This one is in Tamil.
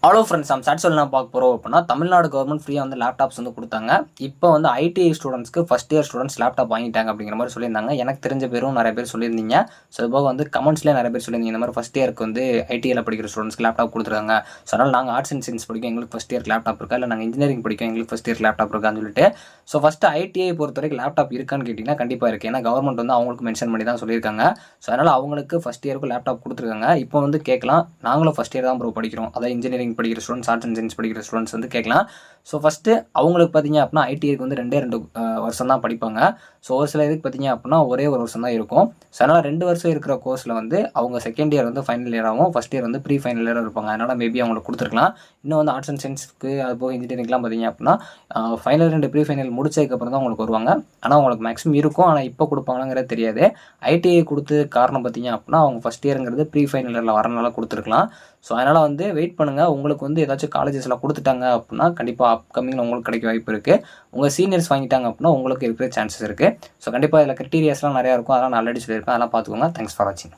ஹலோ ஃப்ரெண்ட்ஸ், நம்ம சாட் சொல்லலாம் பார்க்க போகிறோம் அப்படின்னா தமிழ்நாடு கவர்மெண்ட் ஃப்ரீயாக வந்து லேப்டாப்ஸ் வந்து கொடுத்தாங்க. இப்போ வந்து ஐடிஐ ஸ்டூடெண்ட்ஸ்க்கு ஃபஸ்ட் இயர் ஸ்டூடெண்ட்ஸ் லேப்டாப் வாங்கிட்டாங்க அப்படிங்கிற மாதிரி சொல்லியிருந்தாங்க. எனக்கு தெரிஞ்ச பேரும் நிறைய பேர் சொல்லியிருந்தீங்க. ஸோ இது போக வந்து கமெண்ட்ஸ்லேயே நிறைய பேர் சொல்லியிருந்தீங்க, இந்த மாதிரி ஃபஸ்ட் இயருக்கு வந்து ஐடிஐயில் படிக்கிற ஸ்டூடெண்ட்ஸ்க்கு லேப்டாப் கொடுத்துருக்காங்க. ஸோ அதனால் நாங்கள் ஆர்ட்ஸ் அண்ட் சயின்ஸ் படிக்கும், எங்களுக்கு ஃபஸ்ட் இயர் லேப்டாப் இருக்கா, இல்லை நாங்கள் இன்ஜினியரிங் படிக்கும், எங்களுக்கு ஃபஸ்ட் இயர் லேப்டாப் இருக்கான்னு சொல்லிட்டு. ஸோ ஃபஸ்ட்டு ஐடிஐ பொறுத்த வரைக்கும் லேப்டாப் இருக்கான்னு கேட்டிங்கன்னா கண்டிப்பாக இருக்குது. ஏன்னா கவர்மெண்ட் வந்து அவங்களுக்கு மென்ஷன் பண்ணி தான் சொல்லியிருக்காங்க. ஸோ அதனால் அவங்களுக்கு ஃபஸ்ட் இயருக்கு லேப்டாப் கொடுத்துருக்காங்க. இப்போ வந்து கேட்கலாம், நாங்களும் ஃபஸ்ட் இயர் தான் ப்ரோ படிக்கிறோம், அதாவது இன்ஜினியரிங் படிக்கிற ஸ்டூடெண்ட்ஸ், ஆர்ட்ஸ் அண்ட் சயின்ஸ் படிக்கிற ஸ்டூடெண்ட்ஸ் வந்து கேட்கலாம். ஸோ ஃபஸ்ட்டு அவங்களுக்கு பார்த்தீங்க அப்படின்னா ஐடிஐக்கு வந்து 2 வருஷம் தான் படிப்பாங்க. ஸோ ஒரு சில இதுக்கு பார்த்தீங்க அப்படின்னா ஒரே ஒரு வருஷம் தான் இருக்கும். ஸோ அதனால் 2 வருஷம் இருக்கிற கோர்ஸில் வந்து அவங்க செகண்ட் இயர் வந்து ஃபைனல் இயராகவும் ஃபஸ்ட் இயர் வந்து ப்ரீ ஃபைனல் இயராக இருப்பாங்க. அதனால் மேபி அவங்களுக்கு கொடுத்துருக்கலாம். இன்னும் வந்து ஆர்ட்ஸ் அண்ட் சயின்ஸுக்கு அது போக இன்ஜினியரிங்லாம் பார்த்தீங்க அப்படின்னா ஃபைனல் 2 ப்ரீ ஃபைனல் முடிச்சதுக்கப்புறம் தான் உங்களுக்கு வருவாங்க. ஆனால் அவங்களுக்கு மேக்ஸிமம் இருக்கும், ஆனால் இப்போ கொடுப்பாங்கங்கிறது தெரியாது. ஐடிஐ கொடுத்து காரணம் பார்த்தீங்க அப்படின்னா அவங்க ஃபஸ்ட் இயருங்கிறது ப்ரீ ஃபைனல் இயரில் வரனால கொடுத்துருக்கலாம். ஸோ அதனால் வந்து வெயிட் பண்ணுங்கள். உங்களுக்கு வந்து ஏதாச்சும் காலேஜஸில் கொடுத்துட்டாங்க அப்படின்னா கண்டிப்பாக அப்கமிங்கில் உங்களுக்கு கிடைக்க வாய்ப்பு இருக்குது. உங்கள் சீனியர்ஸ் வாங்கிட்டாங்க அப்படின்னா உங்களுக்கு இருக்கிற சான்சஸ் இருக்குது. ஸோ கண்டிப்பாக இதில் கிரிட்டீரியாஸ்லாம் நிறையா இருக்கும், அதெல்லாம் நான் ஆல்ரெடி சொல்லியிருக்கேன், அதெல்லாம் பார்த்துக்கோங்க. தேங்க்ஸ் ஃபார் வாட்சிங்.